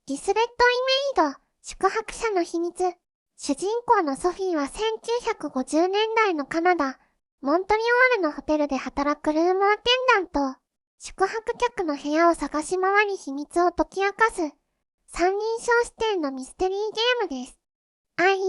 ディスベッド・イメイド、宿泊者の秘密。主人公のソフィーは1950年代のカナダ、モントリオールのホテルで働くルームアテンダント。宿泊客の部屋を探し回り秘密を解き明かす。三人称視点のミステリーゲームです。愛、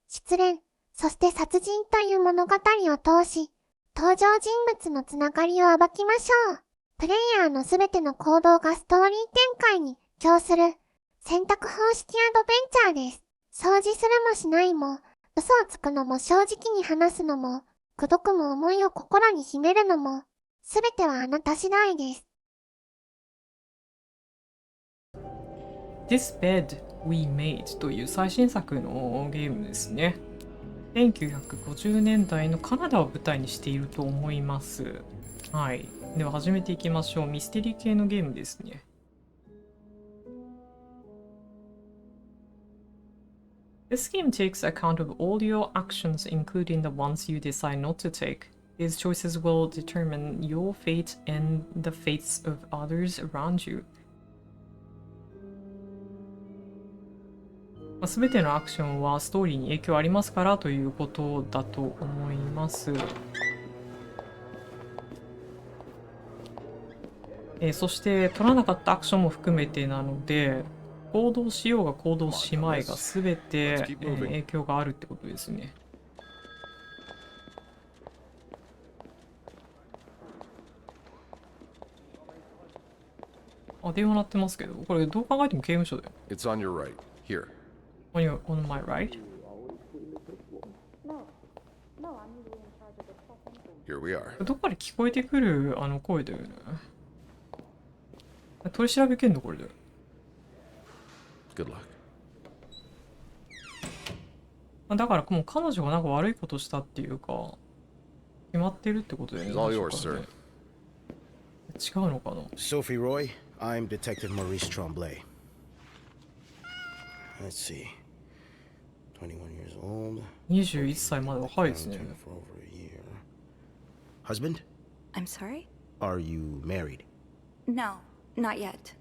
失恋、そして殺人という物語を通し、登場人物のつながりを暴きましょう。プレイヤーのすべての行動がストーリー展開に寄与する選択方式アドベンチャーです。掃除するもしないも、嘘をつくのも正直に話すのも、くどくも思いを心に秘めるのも、すべてはあなた次第です。This Bed We Made という最新作のゲームですね。1950年代のカナダを舞台にしていると思います。はい。では始めていきましょう。ミステリー系のゲームですね。This game takes account of all your actions, including the ones you decide not to take. These choices will determine your fate and the fates of others around you. すべてのアクションはストーリーに影響ありますからということだと思います。そして取らなかったアクションも含めてなので、行動しようが行動しまいが全て、影響があるってことですね。あ、電話鳴ってますけど、これどう考えても刑務所だよ。It's on your right. Here. On my right? Here we are. どっかで聞こえてくる声だよね。取り調べけんのこれで。Good luck. だからもう彼女がなんか悪いことしたっていうか、決まってるってことだよね。It's all yours, sir. 違うのかな。 Sophie Roy, I'm Detective Maurice Tremblay. Let's see. 21 years old. 21歳まで若いですね。 For over a year. Husband? I'm sorry? Are you married? No, not yet.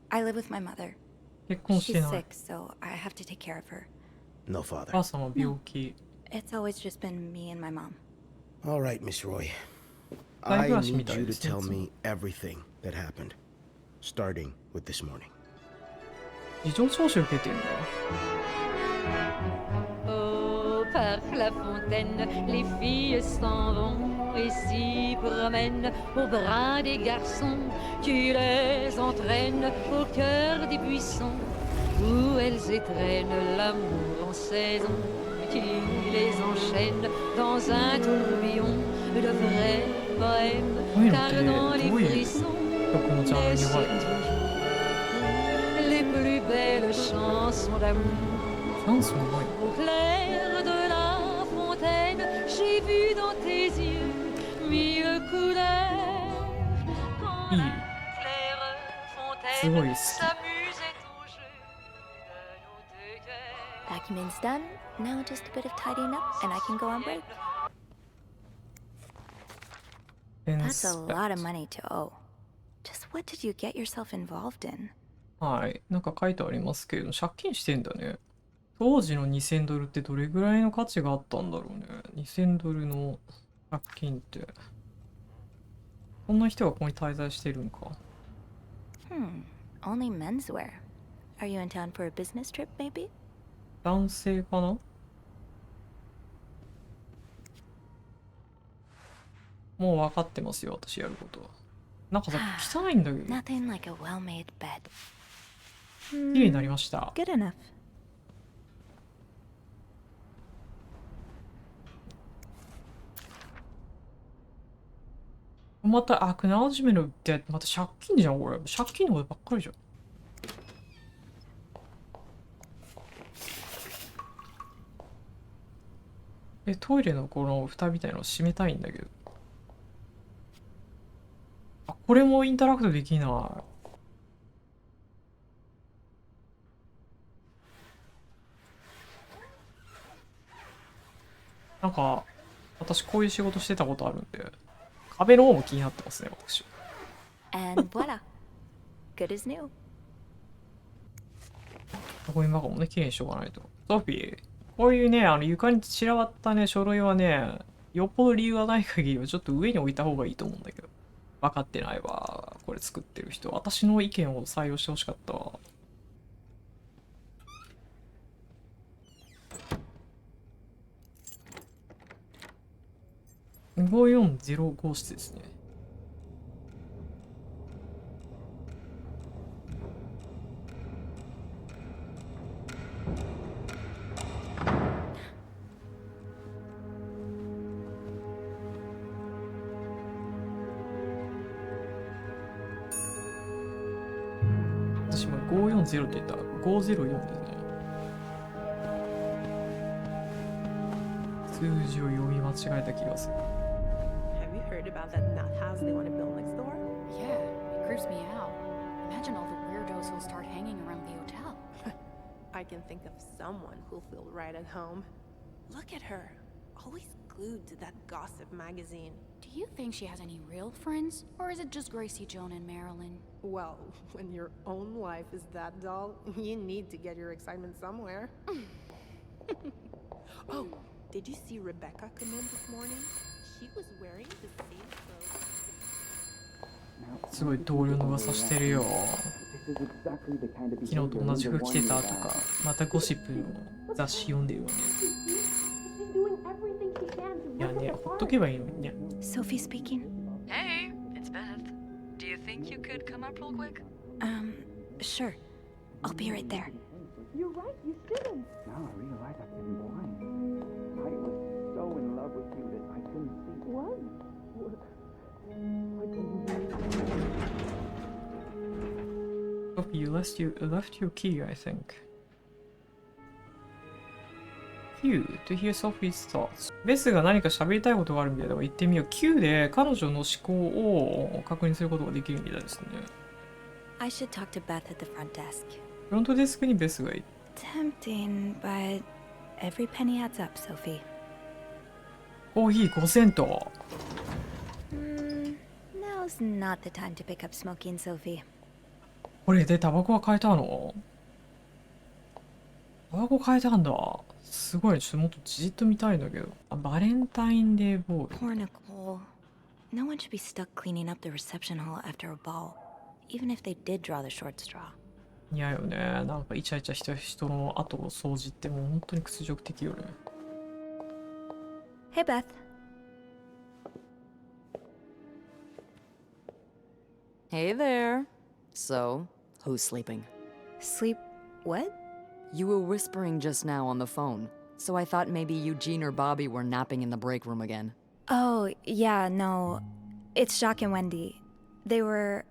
I live with my mother. 結婚して She's ない。 sick, so I have to take care of her. No お father. 母さんは病気。 It's always just been me and my mom. All right, Miss Roy. 大 I 暮らしみ need たい you で to すね。 tell me everything that happened, starting with this morning. 事情聴取受けてるんだ。 Oh, par la fontaine, les filles s'en vont et s'y promènent au bras des garçons. Tu les entraînes au cœur des buissons où elles étrennent l'amour en saison. Tu les enchaînes dans un tourbillon de vraie bohème, car dans les frissons, 曲のジャンルに入る。 les plus belles chansons d'amour. チャンスもない。 Au clair de la fontaine, j'ai vu dans tes yeux mille couleurs. Quand Il- la claire C'est vrai, fontaine c'est- s'amusait au jeu de nos deux cœurs. Vacuuming's done. Now just a bit of tidying up and I can go on break. That's a lot of money to owe. Just what did you get yourself involved in? はい。なんか書いてありますけど、借金してんだね。当時の2000ドルってどれぐらいの価値があったんだろうね。2000ドルの借金って。こんな人がここに滞在してるんか。Only menswear. Are you in town for a business trip, maybe? 男性かな。もう分かってますよ、私やることは。なんかさ、汚いんだけど。 Nothing like a well-made bed. 綺麗になりました。 Good enough. また、アクナウジメントって、また借金じゃん、これ。借金のことばっかりじゃん。トイレのこの蓋みたいなの閉めたいんだけど。あ、これもインタラクトできない。なんか、私こういう仕事してたことあるんで、壁の方も気になってますね、私。And voila. Good as new. ゴミ箱もね、きれいにしとかないと。ソフィー、こういうね、床に散らばったね、書類はね、よっぽど理由がない限りはちょっと上に置いた方がいいと思うんだけど。分かってないわ。これ作ってる人。私の意見を採用してほしかったわ。5405号室ですね。私今540って言ったら504ですね。数字を読み間違えた気がする。Have you heard about that nut house they want to build next door? Yeah, it creeps me out. Imagine all the weirdos who'll start hanging around the hotel. I can think of someone who'll feel right at home. Look at her, always glued to that gossip magazine. Do you think she has any real friends? Or is it just Gracie, Joan, and Marilyn? Well, when your own life is that dull, you need to get your excitement somewhere. Oh, did you see Rebecca come in this morning? She was wearing the same clothes. すごい同僚の噂してるよ。昨日と同じ服着てたとか、またゴシップの雑誌読んでるよね。いやね、ほっとけばいいのにね。Sophie speaking. Hey, it's Beth. Do you think you could come up real quick? Sure. I'll be right there. You're right, you shouldn't. No, I realized I've been blind. I was so in love with you that I couldn't see. What? Sophie, you left your key, I think. Q to hear Sophie's thoughts. ベスが何か喋りたいことがあるみたいだから言ってみよう。Q で彼女の思考を確認することができるみたいですね。I should talk to Beth at the front desk. フロントデスクにベスがいる。Tempting, but every penny adds up, Sophie. コーヒー5セント。Now's not the time to pick up smoking, Sophie. これでタバコは変えたの？タバコ変えたんだ。すごい、ちょっともっとじっと見たいんだけど。バレンタインデーボール。Poor Nicole. No one should be stuck cleaning up the reception hall after a ball, even if they did draw the short straw. いやよね。なんかイチャイチャした人の後を掃除ってもう本当に屈辱的よね。Hey, Beth. Hey there. So, who's sleeping? Sleep what? You were whispering just now on the phone, so I thought maybe Eugene or Bobby were napping in the break room again. Oh, yeah, no. It's Jacques and Wendy. They were,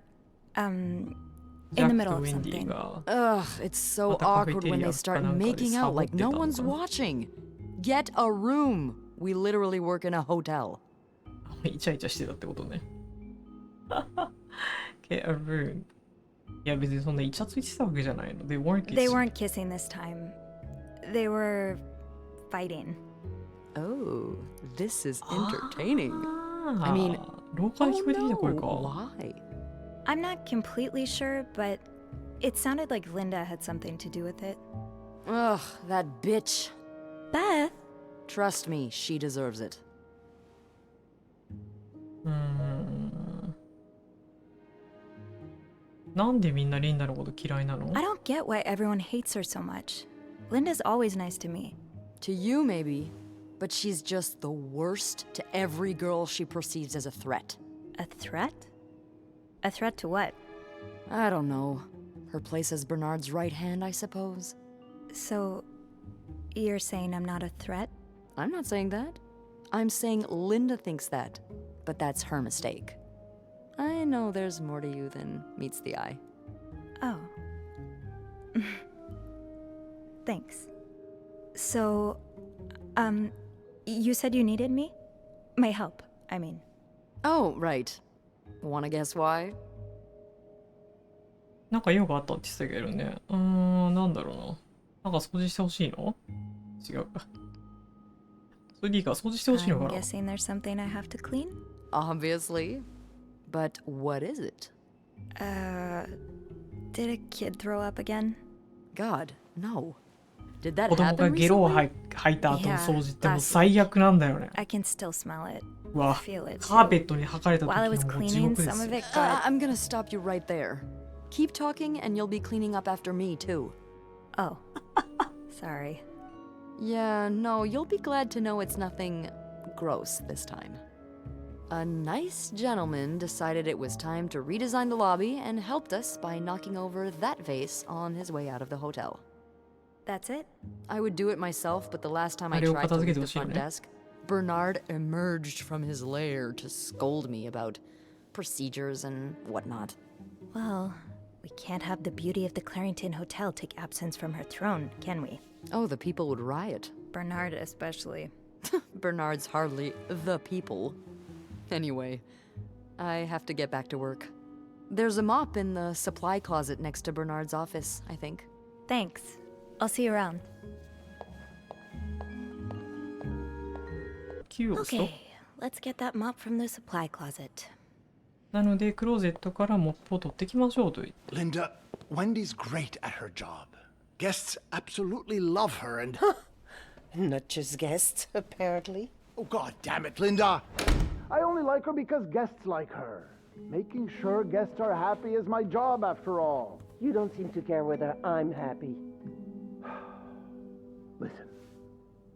in the middle of something. Ugh, it's so awkward when they start making out like no one's watching. Get a room. We literally work in a hotel. イチャイチャしてたってことね。Get a room. いや別にそんなイチャついてたわけじゃないの。They weren't kissing. They weren't kissing this time. They were fighting. Oh, this is entertaining. I mean, 廊下に聞こえてきた声か。why? I'm not completely sure, but it sounded like Linda had something to do with it. Ugh, that bitch. Beth? Trust me, she deserves it. なんでみんなリンダのこと嫌いなの？ I don't get why everyone hates her so much. Linda's always nice to me. To you, maybe, but she's just the worst to every girl she perceives as a threat. A threat? A threat to what? I don't know. Her place as Bernard's right hand, I suppose. So, you're saying I'm not a threat? I'm not saying that. I'm saying Linda thinks that, but that's her mistake. I know there's more to you than meets the eye. Oh. Thanks. So, you said you needed me? My help, I mean. Oh, right. Wanna guess why? なんか用があったって言ってたけどね。なんだろうな。なんか掃除してほしいの？違うか。それでいいか、掃除してほしいのか I'm な？ guessing there's something I have to clean? Obviously. But what is it? Did a kid throw up again? God, No. Did that 子供が happen ゲロを recently? 吐いた後の Yeah, 掃除ってもう last 最悪なんだよね。 I can still smell it. うわ、 Feel it カーペ too. ットに吐かれた時 While I の was もう地 cleaning, 獄で some す of よ。 it got. I'm gonna stop you right there. Keep talking and you'll be cleaning up after me too. Oh. Sorry. Yeah, no, you'll be glad to know it's nothing gross this time. A nice gentleman decided it was time to redesign the lobby and helped us by knocking over that vase on his way out of the hotel. That's it? I would do it myself, but the last time I あれを tried 片 to 付け leave て the ほしいよ front ね。 desk, Bernard emerged from his lair to scold me about procedures and whatnot. Well, we can't have the beauty of the Clarington Hotel take absence from her throne, can we? Oh, the people would riot. Bernard especially. Bernard's hardly the people. Anyway, I have to get back to work. There's a mop in the supply closet next to Bernard's office, I think. Thanks. I'll see you around. 9をストップ。 Okay, let's get that mop from the supply closet. なのでクローゼットからモップを取ってきましょうと言って。 Linda, Wendy's great at her job. Guests absolutely love her and... Not just guests, apparently. Oh, God damn it, Linda! I only like her because guests like her. Making sure guests are happy is my job, after all. You don't seem to care whether I'm happy. Listen,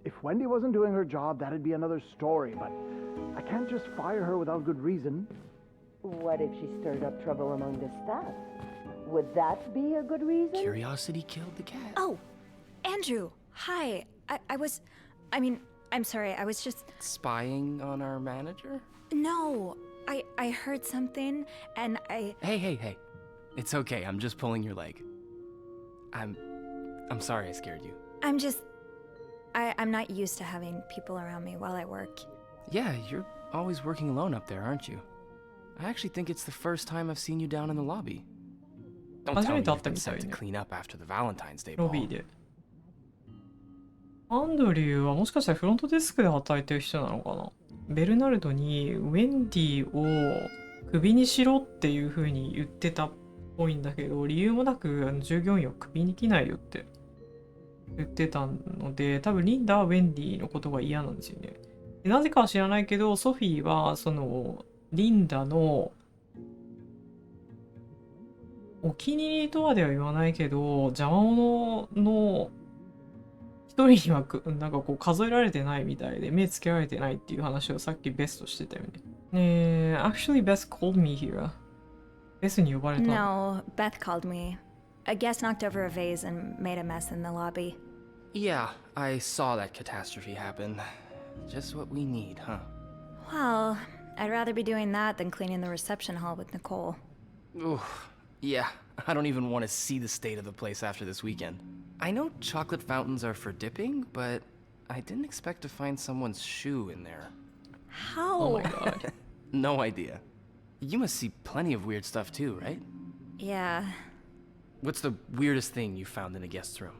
if Wendy wasn't doing her job, that'd be another story, but I can't just fire her without good reason. What if she stirred up trouble among the staff? Would that be a good reason? Curiosity killed the cat. Oh, Andrew. Hi. I'm sorry. I was just... Spying on our manager? No. I heard something and I... Hey. It's okay. I'm just pulling your leg. I'm sorry I scared you. I'm just... I'm not used to having people around me while I work. Yeah, you're always working alone up there, aren't you? I actually think it's the first time I've seen you down in the lobby. Don't tell me you've been sent to clean up after the Valentine's Day ロ ball. ビーで。アンドリューはもしかしたらフロントデスクで働いてる人なのかな。ベルナルドにウェンディをクビにしろっていう風に言ってたっぽいんだけど、理由もなく従業員をクビに来ないよって言ってたので、多分リンダはウェンディのことが嫌なんですよね。でなぜかは知らないけど、ソフィーはそのリンダのお気に入りとはでは言わないけど、邪魔者の一人にはなんかこう数えられてないみたいで、目つけられてないっていう話をさっきベスとしてたよね。ねえ、actually Beth called me here. ベスに呼ばれた。No, Beth called me. A guest knocked over a vase and made a mess in the lobby. Yeah, I saw that catastrophe happen. Just what we need, huh? Well, I'd rather be doing that than cleaning the reception hall with Nicole. Ooh, yeah, I don't even want to see the state of the place after this weekend. I know chocolate fountains are for dipping, but I didn't expect to find someone's shoe in there. How? Oh my god. No idea. You must see plenty of weird stuff too, right? Yeah. What's the weirdest thing you found in a guest's room?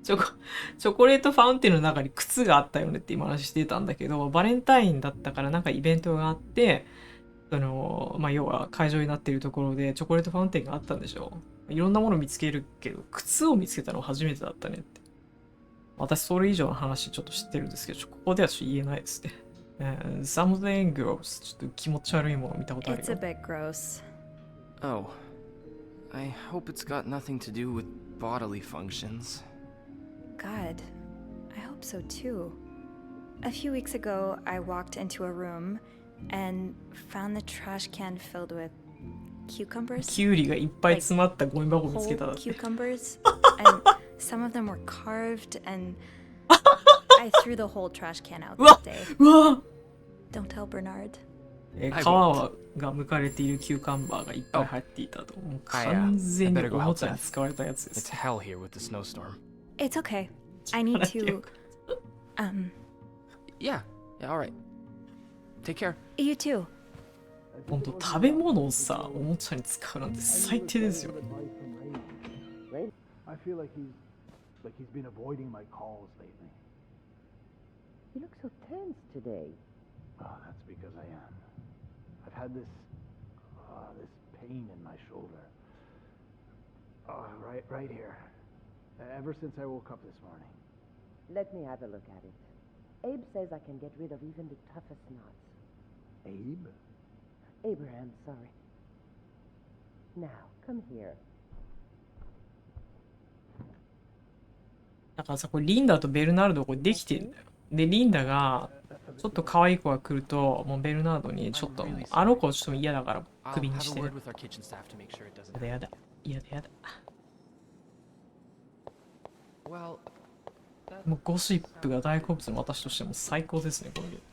チョコレートファウンテンの中に靴があったよねって今話してたんだけど、バレンタインだったからなんかイベントがあって、要は会場になっているところでチョコレートファウンテンがあったんでしょ。いろんなもの見つけるけど、靴を見つけたの初めてだったねって。私それ以上の話ちょっと知ってるんですけど、ここではちょっと言えないですね。Something gross. ちょっと気持ち悪いもの見たことある It's a よ。bit gross. Oh. I hope it's got nothing to do with bodily functions. God, I hope so too. A few weeks ago, I walked into a room and found the trash can filled with cucumbers. キュウリがいっぱい詰まったゴミ箱見つけただっ Whole て。 cucumbers, and some of them were carved, and I threw the whole trash can out that day. うわ Don't tell Bernard. 皮が剥かれているキューカンバーがいっぱい入っていたと。もう完全におもちゃに使われたやつです。 It's hell here with the snowstorm. It's okay. I need to. Yeah, all right. Take care. You too. ほんと食べ物をさ、おもちゃに使うなんて最低ですよ。 I feel like he's been avoiding my calls lately. You look so tense today. Oh, that's because I am. I've had this pain in my shoulder. Oh, right here. Ever since I woke up this morning. Let me have a look at it. Abe says I can get rid of even the toughest knots. Abe? Abraham, sorry. Now, come here. だからさ、これリンダとベルナルドこれできてんだよ。で、リンダがちょっと可愛い子が来ると、もうベルナルドにちょっと、あの子ちょっと嫌だからクビにして。やだやだ。やだやだ。もうゴシップが大好物の私としても最高ですね、このゲーム。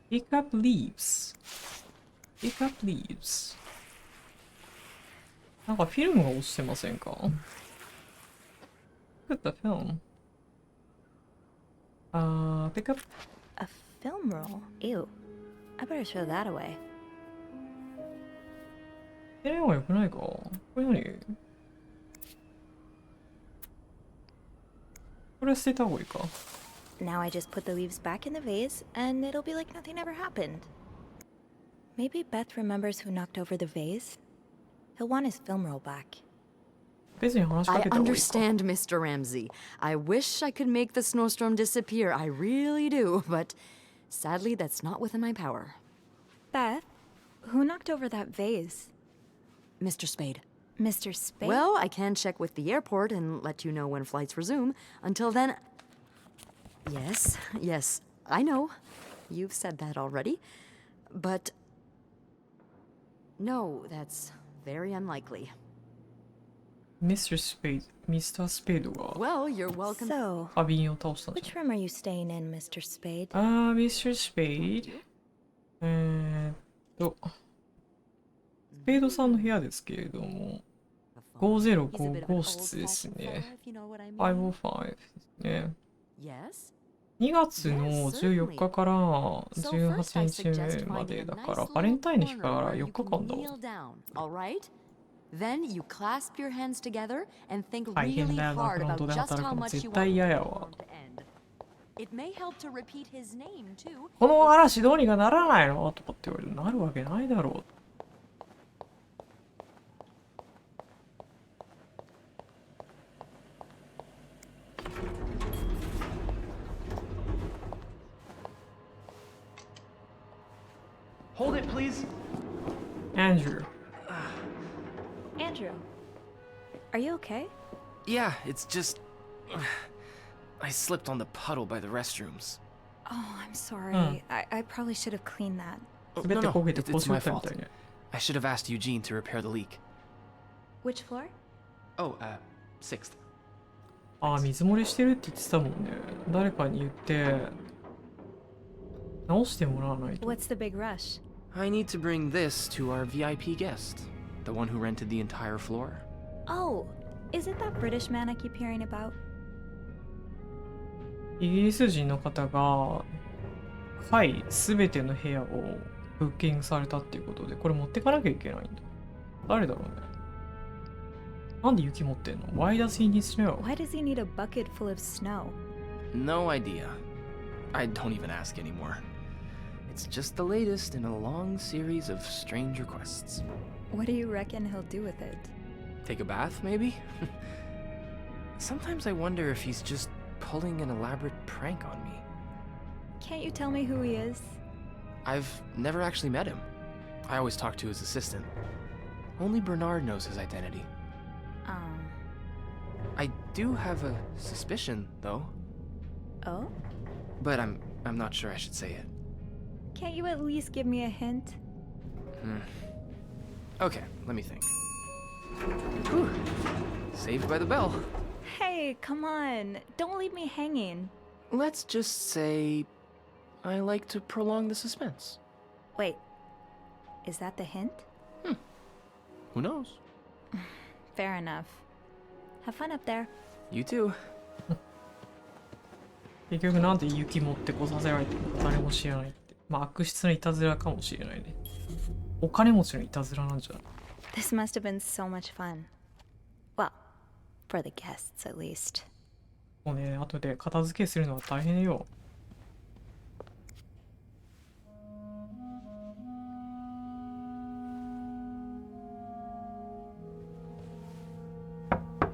Pick up leaves. Pick up leaves. なんかフィルムが落ちてませんか？ Look at the film. Pick up. A film roll? Ew. I better throw that away. 捨てない方がよくないか？これ何？これ捨てた方がいいか？ Now I just put the leaves back in the vase, and it'll be like nothing ever happened. Maybe Beth remembers who knocked over the vase. He'll want his film roll back. I understand, Mr. Ramsey. I wish I could make the snowstorm disappear. I really do, but sadly, that's not within my power. Beth, who knocked over that vase? Mr. Spade. Mr. Spade? Well, I can check with the airport and let you know when flights resume. Until then... Yes, I know. You've said that already. But... no, that's very unlikely. Mr. Spade が Well, you're welcome. So, 花瓶を倒したんじ which room are you staying in, Mr. Spade? ゃん。Mr. Spade。スペードさんの部屋ですけれども、5055室ですね。505ですね。2月の14日から18日目までだから、バレンタインの日から4日間だわ。Then you clasp your hands together and think 大変 really だよな、 hard フロント about で just 働 how くの much 絶 you 対 want 嫌 the やわ。 to end. It may help to repeat his name too. この嵐どうにかならないのとかって言われる。なるわけないだろう。Hold it, please. Andrew. Andrew, are you okay? Yeah, it's just... I slipped on the puddle by the restrooms. Oh, I'm sorry. I probably should have cleaned that. Oh, no, it's my fault. I should have asked Eugene to repair the leak. Which floor? Oh, 6th. 水漏れしてるって言ってたもんね。誰かに言って直してもらわないと。 What's the big rush? I need to bring this to our VIP guest, the one who rented the entire floor. Oh, is it that British man I keep hearing about? イギリス人の方が、はい、すべての部屋をブッキングされたっていうことで、これ持ってかなきゃいけないんだ。誰だろうね。なんで雪持ってんの？ Why does he need snow? Why does he need a bucket full of snow? No idea. I don't even ask anymore. It's just the latest in a long series of strange requests. What do you reckon he'll do with it? Take a bath, maybe? Sometimes I wonder if he's just pulling an elaborate prank on me. Can't you tell me who he is? I've never actually met him. I always talk to his assistant. Only Bernard knows his identity. I do have a suspicion, though. Oh? But I'm not sure I should say it. Can't you at least give me a hint? Okay, let me think. Whew. Saved by the bell. Hey, come on. Don't leave me hanging. Let's just say I like to prolong the suspense. Wait. Is that the hint? Who knows? Fair enough. Have fun up there. You too. 結局なんで雪持ってこさせられてるのか誰も知らないって。まあ悪質ないたずらかもしれないね。お金持ちのいたずらなんじゃない？ This must have been so much fun. Well, for the guests at least. もうね、後で片付けするのは大変よ。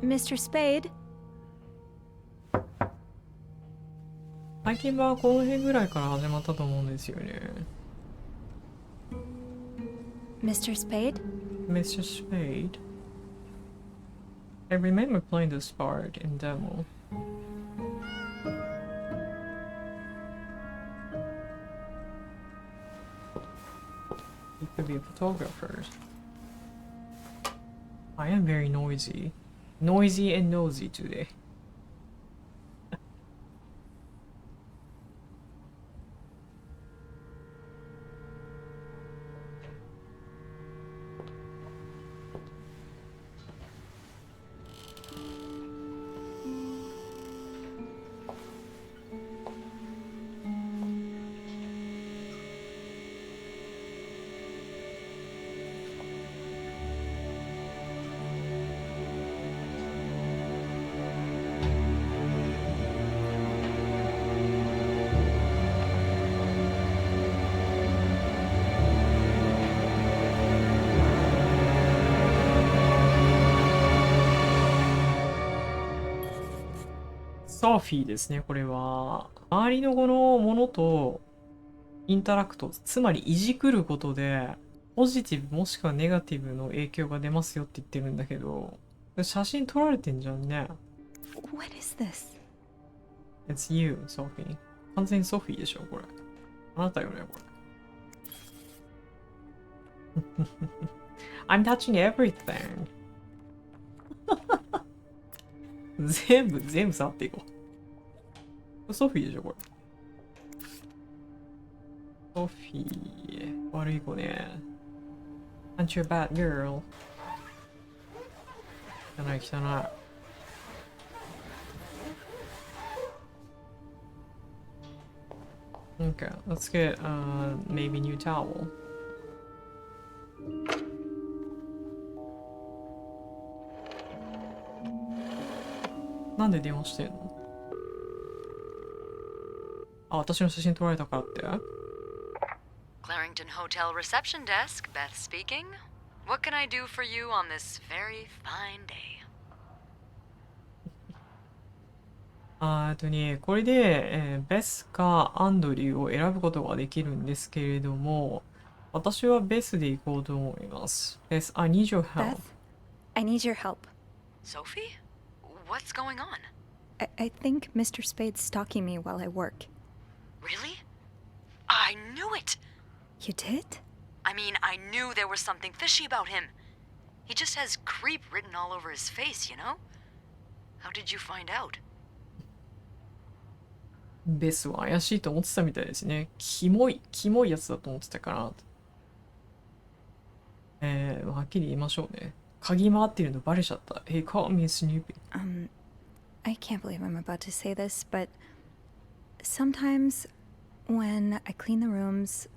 Mr. Spade? 最近はこの辺ぐらいから始まったと思うんですよね。Mr. Spade? Mr. Spade. I remember playing this part in demo. He could be a photographer. I am very noisy. Noisy and nosy today.ソフィーですね、これは。周りのこのものとインタラクト、つまりいじくることで、ポジティブもしくはネガティブの影響が出ますよって言ってるんだけど、写真撮られてんじゃんね。What is this? It's you, ソフィー。完全にソフィーでしょ、これ。あなたよね、これ。I'm touching everything. 全部触っていこう。ソフィーでしょ、これ。ソフィー、悪い子ね。Aren't you a bad girl? 汚い汚い。Okay, let's get maybe new towel. なんで電話してんの？あ、私の写真撮られたからって？ Clarington Hotel Reception Desk, Beth speaking. What can I do for you on this very fine day? これで、ベスかアンドリューを選ぶことができるんですけれども、私はベスで行こうと思います。ベス、I need your help. Beth, I need your help. Sophie? What's going on? I think Mr. Spade's stalking me while I work. Really? I knew it! You did? I mean, I knew there was something fishy about him. He just has creep written all over his face, you know? How did you find out? ベスは怪しいと思ってたみたいですね。キモいやつだと思ってたかな。はっきり言いましょうね。嗅ぎ回ってるのバレちゃった。He caught me snooping. I can't believe I'm about to say this, but sometimes when I clean the rooms,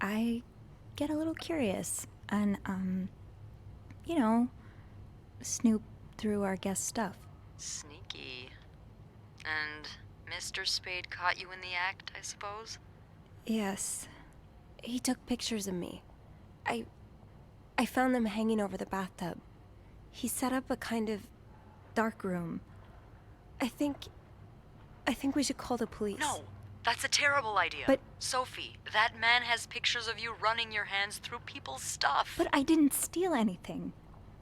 I get a little curious and, you know, snoop through our guest stuff. Sneaky. And Mr. Spade caught you in the act, I suppose? Yes. He took pictures of me. I found them hanging over the bathtub. He set up a kind of dark room. I think we should call the police. No, that's a terrible idea. But Sophie, that man has pictures of you running your hands through people's stuff. But I didn't steal anything.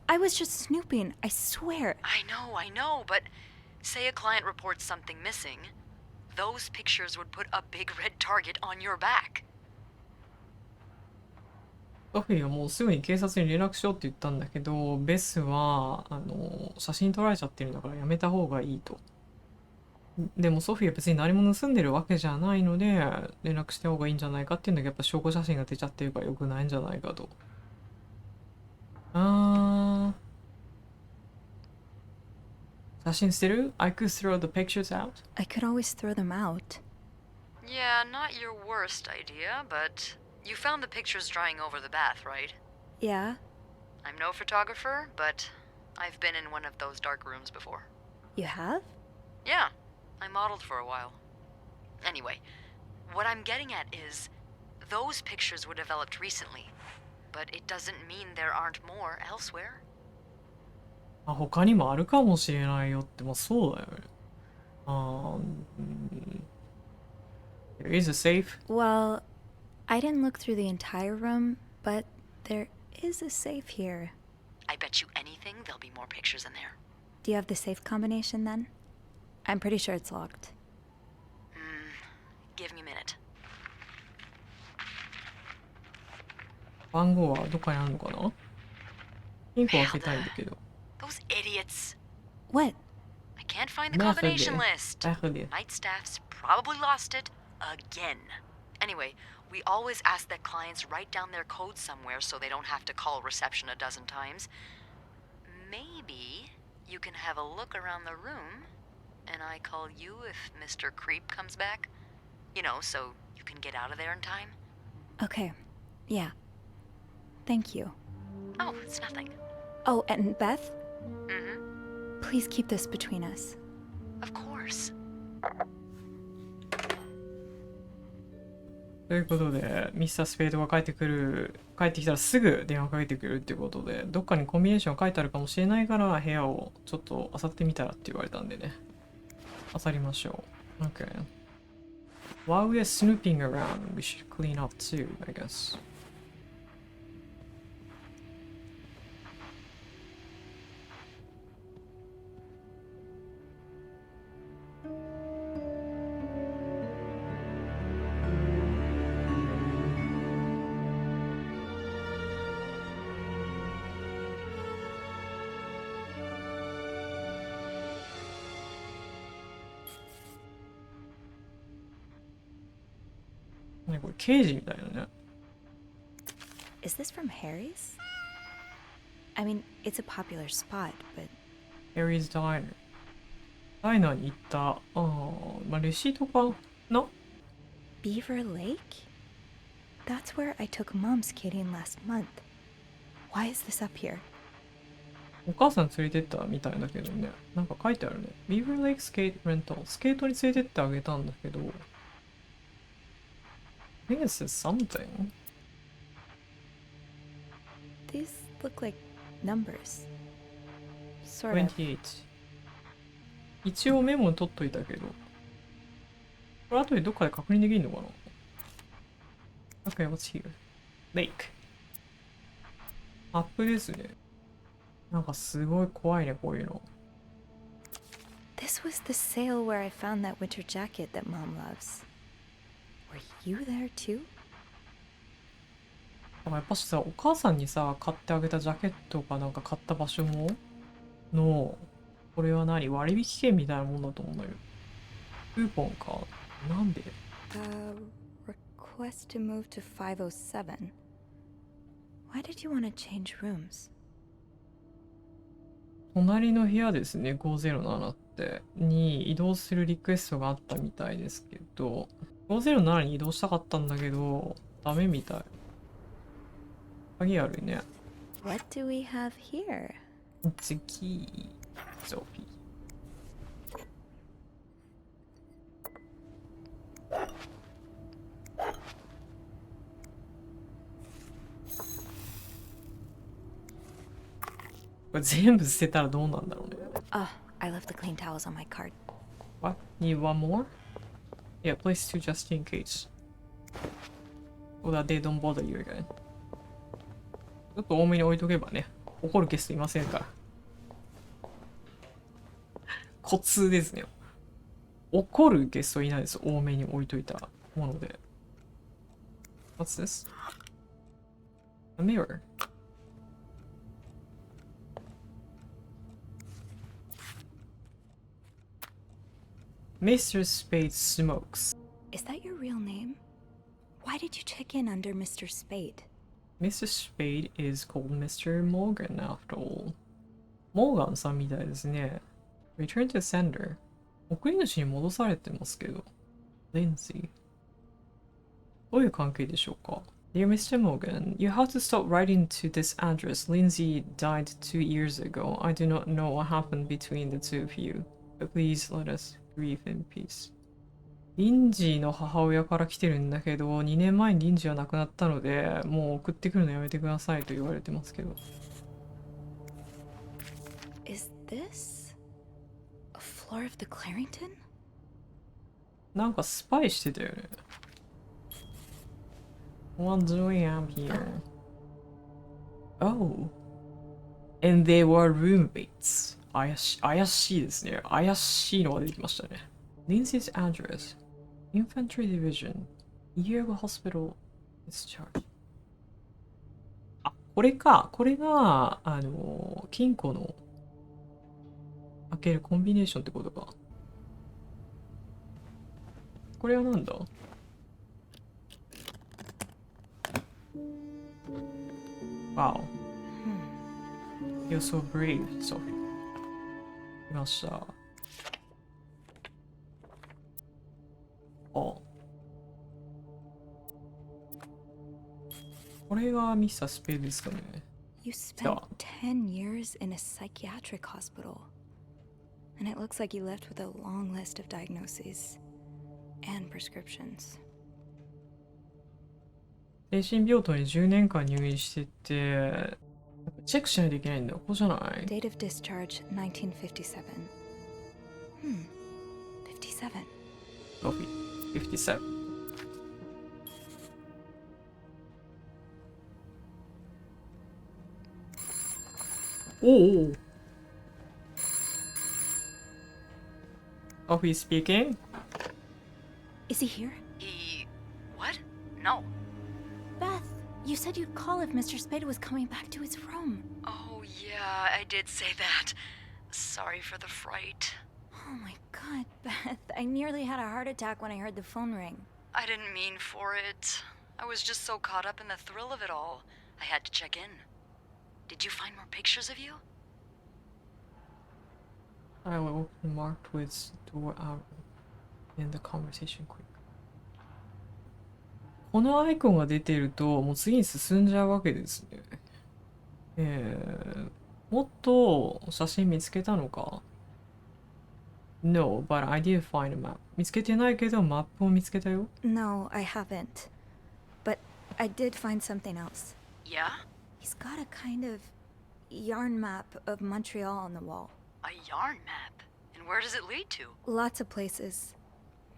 I was just snooping, I swear. I know, but say a client reports something missing, those pictures would put a big red target on your back. ソフィーはもうすぐに警察に連絡しようって言ったんだけど、ベスは写真撮られちゃってるんだからやめた方がいいと。でもソフィーは別に何も盗んでるわけじゃないので連絡した方がいいんじゃないかっていうんだけど、やっぱ証拠写真が出ちゃってるから良くないんじゃないかと。写真捨てる？ I could throw the pictures out. I could always throw them out. Yeah, not your worst idea, but you found the pictures drying over the bath, right? Yeah. I'm no photographer, but I've been in one of those dark rooms before. You have? Yeah, I modeled for a while. Anyway, what I'm getting at is, those pictures were developed recently, but it doesn't mean there aren't more elsewhere. あ、他にもあるかもしれないよって、まあそうだよね。There is a safe. Well, I didn't look through the entire room, but there is a safe here. I bet you anything there'll be more pictures in there. Do you have the safe combination then? I'm pretty sure it's locked. Give me a minute. 番号はどっかにあるのかな？ピンクを開けたいんだけど。Those idiots. What? I can't find the combination list. Merde. Night staff's probably lost it again. Anyway, we always ask that clients write down their code somewhere so they don't have to call reception a dozen times. Maybe you can have a look around the room, and I call you if Mr. Creep comes back. You know, so you can get out of there in time. Okay. Yeah. Thank you. Oh, it's nothing. Oh, and Beth? Mm-hmm. Please keep this between us. Of course. ということで、ミスタースペードが帰ってきたらすぐ電話かけてくるっていうことで、どっかにコンビネーション書いてあるかもしれないから部屋をちょっと漁ってみたらって言われたんでね。漁りましょう。Okay. While we're snooping around, we should clean up too, I guess. ね、これ刑事みたいなね。Is this from Harry's? I mean, it's a popular spot, but... Harry's Diner。ダイナーに行った、まあ、レシートかな？ Beaver Lake? That's where I took Mom skating last month. Why is this up here? お母さん連れてったみたいだけどね。なんか書いてあるね。Beaver Lake Skate Rental。スケートに連れてってあげたんだけど。I think it says something. These look like numbers. Sort of. 28。一応メモに取っといたけど。これ後でどっかで確認できるのかな？ Okay, what's here? Lake。マップですね。なんかすごい怖いね、こういうの。This was the sale where I found that winter jacket that Mom loves. Were you there too? やっぱしさ、お母さんにさ、買ってあげたジャケットかなんか買った場所もの、これは何？割引券みたいなもんだと思うんだよ。クーポンか。なんで？ Request to move to 507. Why did you want to change rooms? 隣の部屋ですね、507って。に移動するリクエストがあったみたいですけど、507に移動したかったんだけど、ダメみたい。鍵あるね。What do we have here? It's a key, Sophie.これ全部捨てたらどうなんだろうね。Oh, I left the clean towels on my cart. What? Need one more? Yeah, place two just in case. So that they don't bother you again. ちょっと多めに置いとけばね、怒るゲストいませんから。コツですね。怒るゲストいないです。多めに置いといたもので。What's this? A mirror. Mr. Spade smokes. Is that your real name? Why did you check in under Mr. Spade? Mr. Spade is called Mr. Morgan after all. モーガンさんみたいですね。Return to sender. 送り主に戻されてますけど。Lindsay. どういう関係でしょうか？ Dear Mr. Morgan, you have to stop writing to this address. Lindsay died 2 years ago. I do not know what happened between the two of you. But please let us grieve in peace. リンジーの母親から来てるんだけど、2年前にリンジーは亡くなったので、もう送ってくるのやめてくださいと言われてますけど。Is this a floor of the Clarington? なんかスパイしてたよね。What's doing up here? Oh. And they were roommates. 怪しいですね。怪しいのが出てきましたね。Lindsay's address. Infantry Division. Diego Hospital. Discharge. あ、これか。これが、金庫の開けるコンビネーションってことか。これはなんだ？ Wow. You're so brave, Sophie. いました。あ。これがミスタースペードですかね。You spent 10 years in a psychiatric hospital. And it looks like you left with a long list of diagnoses and prescriptions. 精神病棟に10年間入院してて、チェックしないといけないんだよ。ここじゃない？ Date of discharge 1957. 57. Sophie, 57. おお。Sophie speaking? Is he here? What? No. Beth, you said you'd call if Mr. Spade was coming back to his room. Oh, yeah, I did say that. Sorry for the fright. Oh my god, Beth. I nearly had a heart attack when I heard the phone ring. I didn't mean for it. I was just so caught up in the thrill of it all. I had to check in. Did you find more pictures of you? I will open marked with door out in the conversation quick. このアイコンが出てるともう次に進んじゃうわけですね。もっと写真見つけたのか？ No, but I did find a map. 見つけてないけどマップを見つけたよ。No, I haven't. But I did find something else. Yeah? He's got a kind of yarn map of Montreal on the wall. A yarn map? And where does it lead to? Lots of places.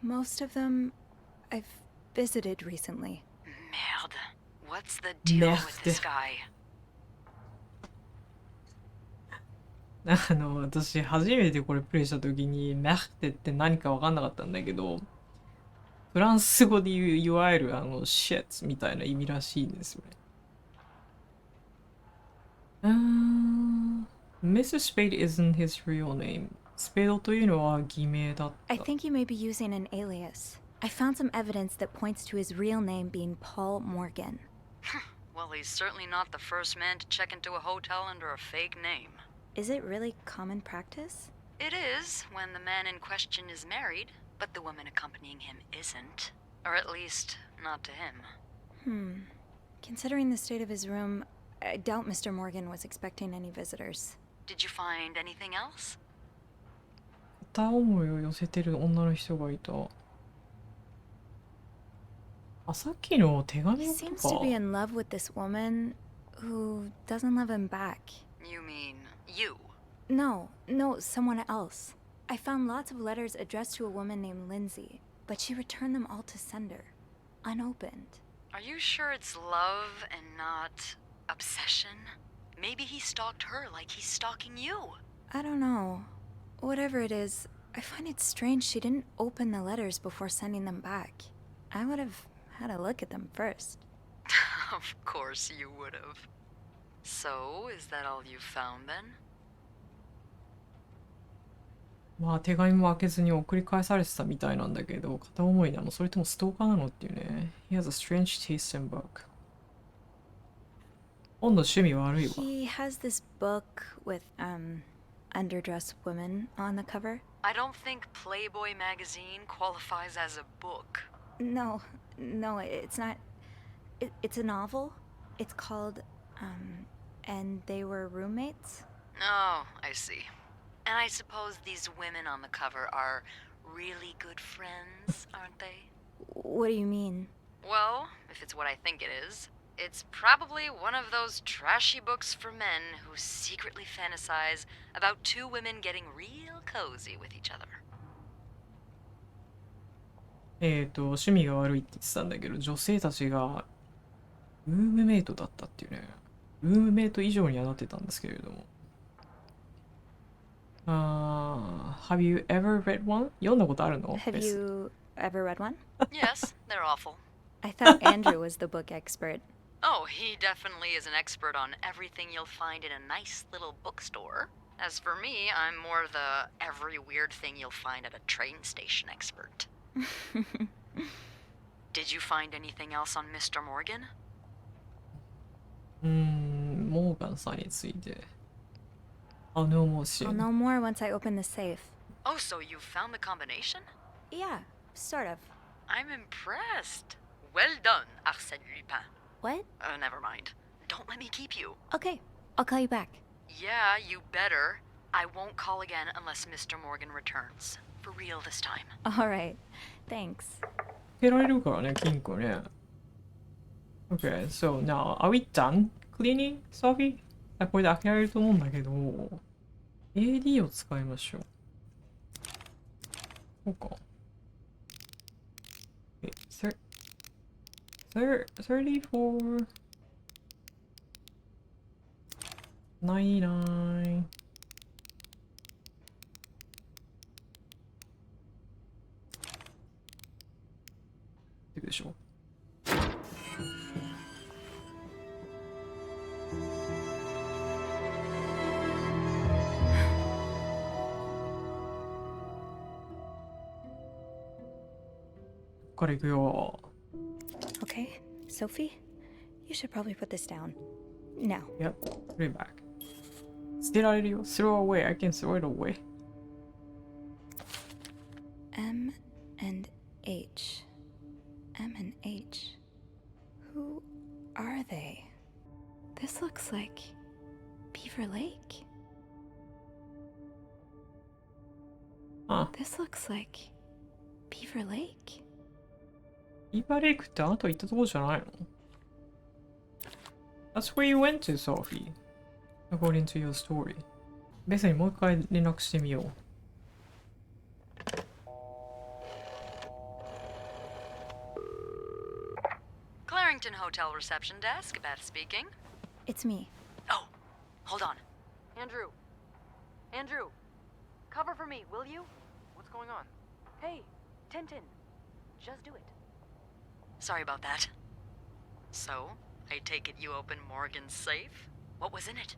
Most of them I've visited recently. Merde. What's the deal with this guy? 私初めてこれプレイした時にメルテって何か分かんなかったんだけど、フランス語で言ういわゆるシェッツみたいな意味らしいんですよね。Mr. Spade isn't his real name. スペードというのは偽名だった。I think you may be using an alias. I found some evidence that points to his real name being Paul Morgan. Well, he's certainly not the first man to check into a hotel under a fake name. Is it really common practice? It is when the man in question is married, but the woman accompanying him isn't. Or at least, not to him. Considering the state of his room, I doubt Mr. Morgan was expecting any visitors. Did you find anything else? 片思いを寄せてる女の人がいた。あ、さっきの手 He 紙と seems to be か。 in love with this woman who doesn't love him back. You mean you? No, someone else. I found lots of letters addressed to a woman named Lindsay, but she returned them all to sender, unopened. Are you sure it's love and not obsession? Maybe he stalked her like he's stalking you. I don't know. Whatever it is, I find it strange she didn't open the letters before sending them back. I would have had a look at them first. Of course you would have. So, is that all you found then? まあ手紙も開けずに送り返されてたみたいなんだけど、片思いなの？それともストーカーなのっていうね。He has a strange taste in book. 今度趣味悪いわ。He has this book with, underdressed women on the cover. I don't think Playboy magazine qualifies as a book. No, it's not. It's a novel. It's called, And They Were Roommates. Oh, I see. And I suppose these women on the cover are really good friends, aren't they? What do you mean? Well, if it's what I think it is, It's probably one of those trashy books for men who secretly fantasize about two women getting real cozy with each other. 趣味が悪いって言ってたんだけど、女性たちがルームメイトだったっていうね。ルームメイト以上にはなってたんですけれども。Have you ever read one? 読んだことあるの？ Have you ever read one? Yes, they're awful. I thought Andrew was the book expert. Oh, he definitely is an expert on everything you'll find in a nice little bookstore. As for me, I'm more the every weird thing you'll find at a train station expert. Did you find anything else on Mr. Morgan? モーガンさんについて。I'll know more I'll soon. know more once I open the safe. Oh, so you found the combination? Yeah, sort of. I'm impressed. Well done, Arsène Lupin. What? Never mind. Don't let me keep you. Okay, I'll call you back. Yeah, you better. I won't call again unless Mr. Morgan returns. For real this time. All right, thanks. 開けられるからね、金庫ね。Okay, so now, are we done cleaning, Sophie? これで開けられると思うんだけど、AD を使いましょう。こうか。34 99いくでしょ。ここから行くよ。Okay, Sophie, you should probably put this down. Now. Yep, put it back. 捨てられるよ。Throw away. I can throw it away. M and H. M and H. Who are they? This looks like Beaver Lake. This looks like Beaver Lake. ビーバーレイクってあなた行ったところじゃないの？ That's where you went to, Sophie. According to your story. ベスにもう一回連絡してみよう。Clarington Hotel reception desk, Beth speaking. It's me. Oh, hold on. Andrew. Andrew. Cover for me, will you? What's going on? Hey, Tintin. Just do it. Sorry about that. So, I take it you opened Morgan's safe? What was in it?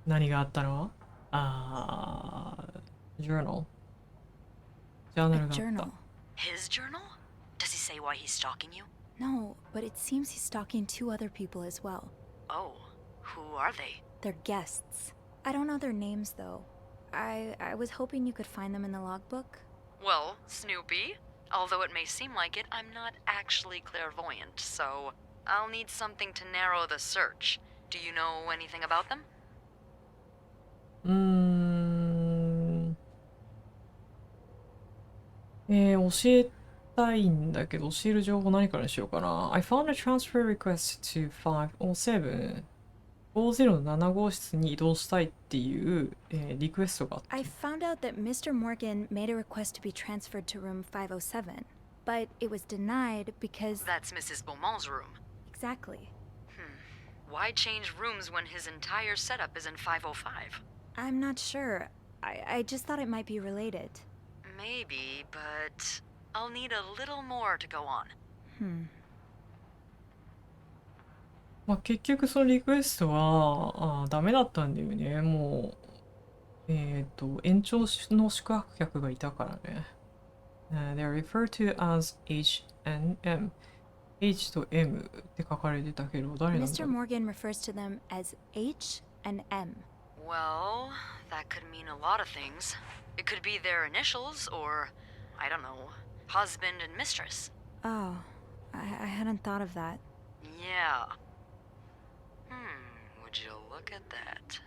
何があったの？journal。ジャーナルがあった。Journal. His journal? Does he say why he's stalking you? No, but it seems he's stalking two other people as well. Oh, who are they? They're guests. I don't know their names though. I was hoping you could find them in the logbook. Well, Snoopy, although it may seem like it, I'm not actually clairvoyant, so I'll need something to narrow the search. Do you know anything about them? 教えたいんだけど、教える情報何からにしようかな。I found a transfer request to 507. 507号室に移動したいっていう、リクエストがあって。I found out that Mr. Morgan made a request to be transferred to room 507, but it was denied because... That's Mrs. Beaumont's room. Exactly. Why change rooms when his entire setup is in 505? I'm not sure. I just thought it might be related. Maybe, but I'll need a little more to go on. まあ結局そのリクエストはダメだったんだよね。もう延長の宿泊客がいたからね。They're referred to as H and M. H と M って書かれてたけど誰なんだろう。Mr. Morgan refers to them as H and M. Well, that could mean a lot of things. It could be their initials, or, I don't know, husband and mistress. Oh, I hadn't thought of that. Yeah. Would you look at that?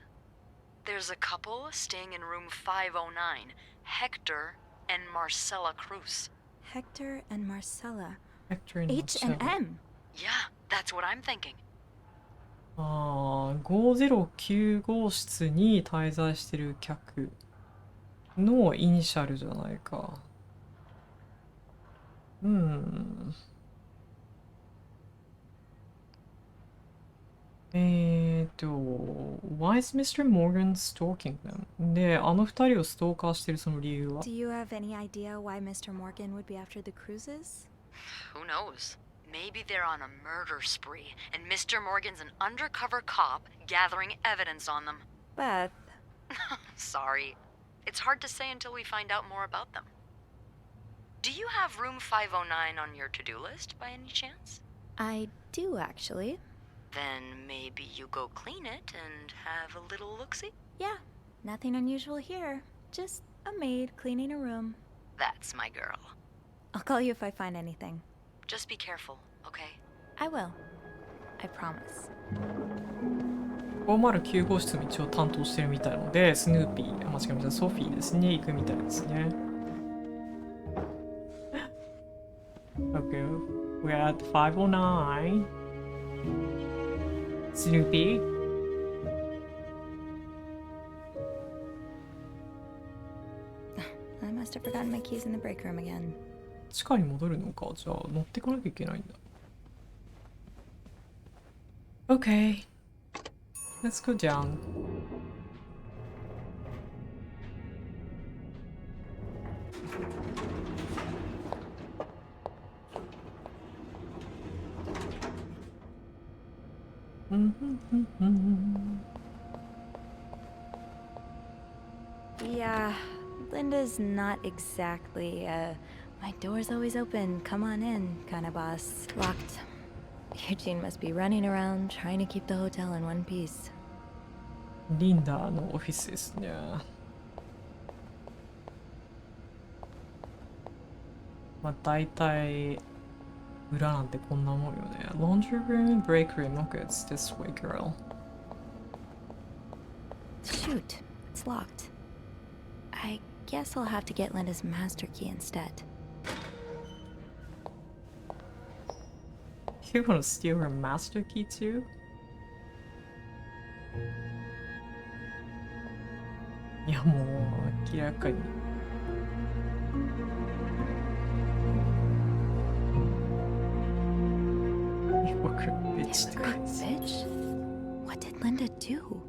There's a couple staying in room 509, Hector and Marcella Cruz. Hector and Marcella. Hector and H Marcella. and M. Yeah, That's what I'm thinking. 509号室に滞在してる客のイニシャルじゃないか。Why is Mr. Morgan stalking them? で、あの二人をストーカーしてるその理由は Do you have any idea why Mr. Morgan would be after the cruises? Who knows? Maybe they're on a murder spree, and Mr. Morgan's an undercover cop gathering evidence on them. Beth. Sorry. It's hard to say until we find out more about them. Do you have room 509 on your to-do list by any chance? I do, actually. Then maybe you go clean it and have a little look-see? Yeah, nothing unusual here. Just a maid cleaning a room. That's my girl. I'll call you if I find anything. Just be careful, okay? I will. I promise. 509号室も一応担当してるみたいなので、スヌーピー、間違えました、ソフィーですね、行くみたいですね。Okay, we're at 509. Snoopy. I must have forgotten my keys in the break room again. 地下に戻るのか。じゃあ乗っていかなきゃいけないんだ。Okay. Let's go down. Yeah, Linda's not exactly, my door's always open, come on in, kind of boss. Locked. Eugene must be running around trying to keep the hotel in one piece. リンダのオフィスですね。まあ大体裏なんてこんなもんよね。Laundry room, break room. Okay, it's this way, girl. Shoot, it's locked. I guess I'll have to get Linda's master key instead. You wanna steal her master key too?いやもう明らかに。Hypocrite bitch? What did Linda do?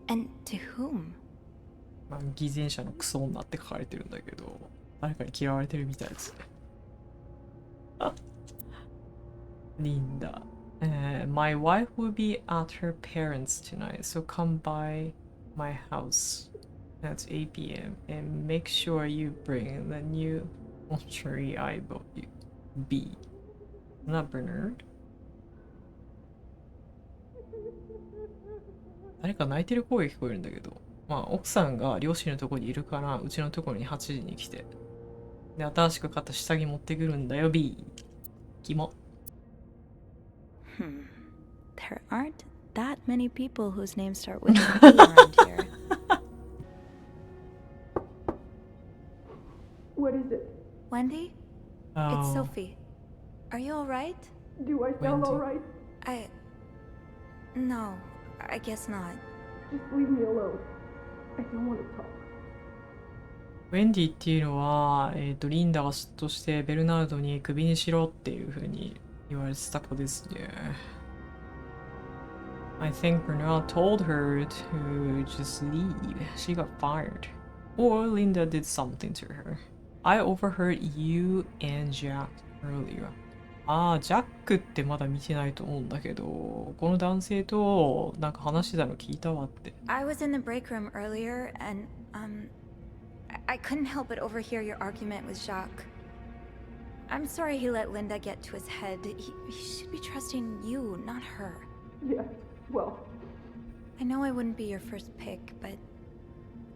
And to whom? まあ、偽善者のクソ女って書かれてるんだけど、誰かに嫌われてるみたいですね。リンダ。My wife will be at her parents' tonight, so come by my house at 8 p.m. and make sure you bring the new lingerie I bought you. B. Not Bernard. 誰か泣いてる声が聞こえるんだけど、まあ奥さんが両親のところにいるから、うちのところに8時に来て、で新しく買った下着持ってくるんだよ B。キモ。There aren't that many people whose names start with B around here. What is it? Wendy? Oh. It's Sophie. Are you alright? Do I sound alright? No, I guess not. Just leave me alone. I don't want to talk. ウェンディっていうのは、リンダが嫉妬してベルナルドにクビにしろっていう風に言われてた子ですね。I think Bernard told her to just leave. She got fired. Or Linda did something to her. I overheard you and Jack earlier. ああ、ジャックってまだ見てないと思うんだけど、この男性となんか話してたの聞いたわって。I was in the break room earlier and, I couldn't help but overhear your argument with Jacques. I'm sorry he let Linda get to his head. He should be trusting you, not her. Yeah, well... I know I wouldn't be your first pick, but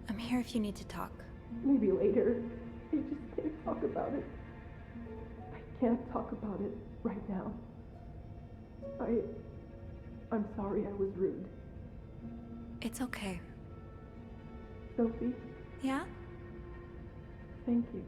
I'm here if you need to talk. Maybe later. I just can't talk about it. I can't talk about it right now. I'm sorry I was rude. It's okay. Sophie? Yeah? Thank you.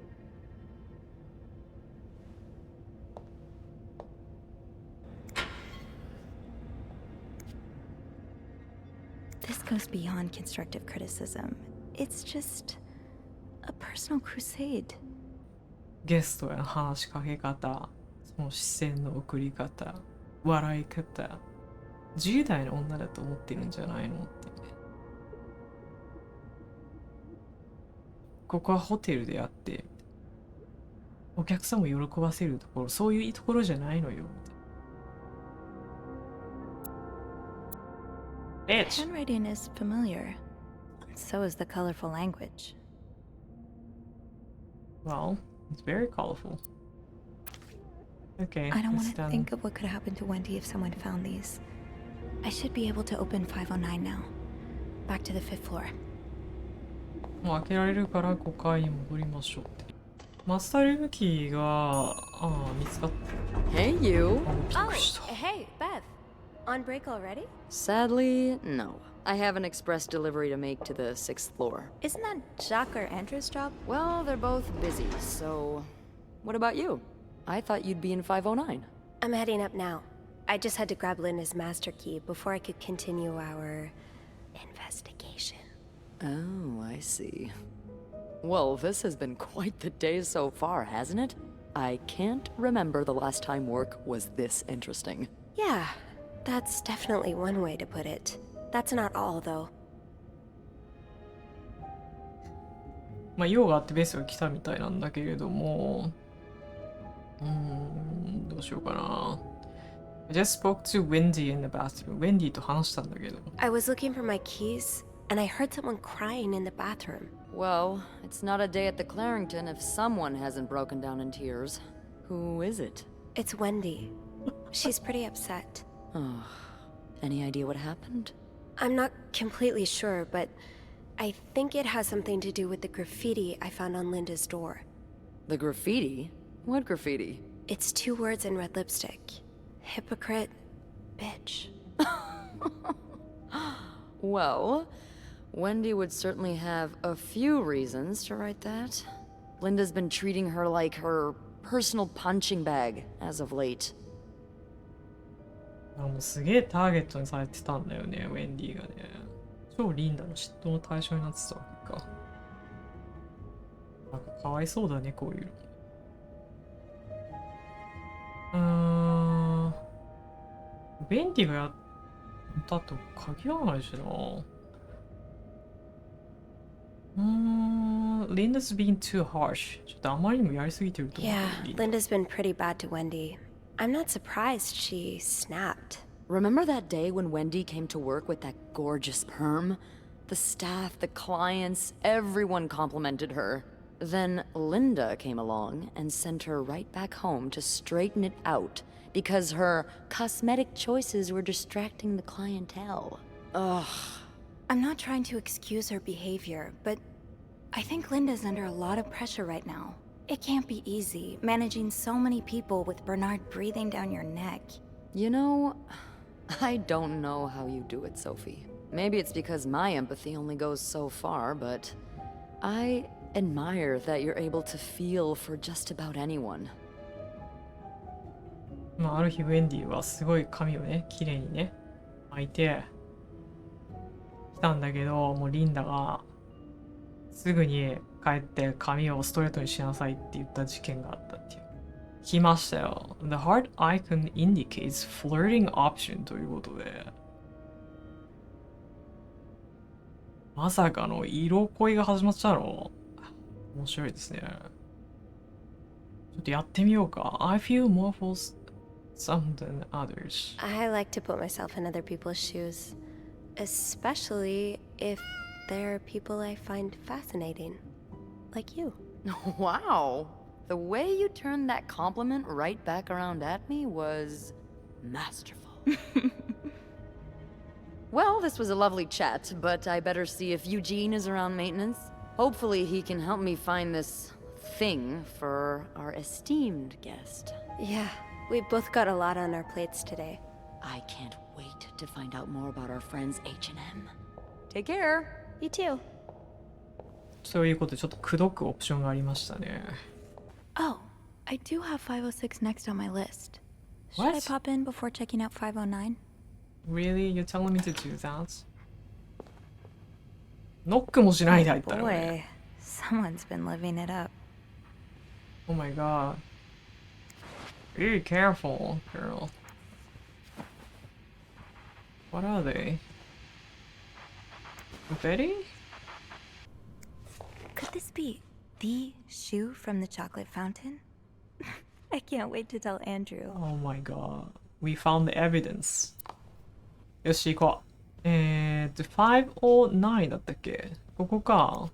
This goes beyond constructive criticism. It's just a personal crusade. ゲストへの話しかけ方、その視線の送り方、笑い方、10代の女だと思ってるんじゃないのって。ここはホテルであって、お客さんも喜ばせるところ、そういうところじゃないのよ。The handwriting is familiar. So is the colorful language. Well, it's very colorful. Okay, I don't want it's to done. think of what could happen to Wendy if someone found these. I should be able to open 509 now. Back to the 5th floor. もう開けられるから5階に戻りましょうって。マスタールームキーが、見つかった。Hey, you. びっくりした。Hey, Beth. On break already? Sadly, no. I have an express delivery to make to the 6th floor. Isn't that Jacques or Andrew's job? Well, they're both busy, so... What about you? I thought you'd be in 509. I'm heading up now. I just had to grab Linda's master key before I could continue our investigation. Oh, I see. Well, this has been quite the day so far, hasn't it? I can't remember the last time work was this interesting. Yeah, that's definitely one way to put it. That's not all, though. まあ用があってベースが来たみたいなんだけれども、どうしようかな。I just spoke to Wendy in the bathroom. Wendy と話したんだけど。I was looking for my keys, and I heard someone crying in the bathroom. Well, it's not a day at the Clarington if someone hasn't broken down in tears. Who is it? It's Wendy. She's pretty upset. Oh, any idea what happened? I'm not completely sure, but I think it has something to do with the graffiti I found on Linda's door. The graffiti? What graffiti? It's 2 words in red lipstick. Hypocrite, bitch. Well, Wendy would certainly have a few reasons to write that. Linda's been treating her like her personal punching bag as of late. もうすげえターゲットにされてたんだよね、ウェンディがね。超リンダの嫉妬の対象になってたわけか。なんかかわいそうだね、こういうの。ウェンディがやったと限らないしな。Linda's being too harsh. ちょっとあまりにもやりすぎてると思う。Yeah, Linda's been pretty bad to Wendy. I'm not surprised she snapped. Remember that day when Wendy came to work with that gorgeous perm? The staff, the clients, everyone complimented her. Then Linda came along and sent her right back home to straighten it out because her cosmetic choices were distracting the clientele. Ugh. I'm not trying to excuse her behavior, but I think Linda's under a lot of pressure right now. It can't be easy, managing so many people with Bernard breathing down your neck. You know, I don't know how you do it, Sophie. Maybe it's because my empathy only goes so far, but I admire that you're able to feel for just about anyone. まあ、ある日ウェンディはすごい髪をね、綺麗にね、巻いて来たんだけど、もうリンダがすぐに帰って髪をストレートにしなさいって言った事件があったっていう。聞きましたよ。The heart icon indicates flirting option ということで。まさかの色恋が始まっちゃうの？面白いですね。ちょっとやってみようか。I feel more for some than others. I like to put myself in other people's shoes, especially if they're people I find fascinating, like you. Wow. The way you turned that compliment right back around at me was masterful. Well, this was a lovely chat, but I better see if Eugene is around maintenance. Hopefully he can help me find this thing for our esteemed guest. Yeah, we've both got a lot on our plates today. I can't wait to find out more about our friends H&M. Take care. You too. そういうことでちょっと口説くオプションがありましたね。Oh, I do have 506 next on my list. Should What? I pop in before checking out 509? Really? You're telling me to do that? ノックもしないで入ったの Boy, ね。someone's been living it up. Oh my god. Be careful, girl. What are they? Confetti? Could this be the shoe from the chocolate fountain? I can't wait to tell Andrew. Oh my god. We found the evidence. よし、行こう。509だったっけ？ここか。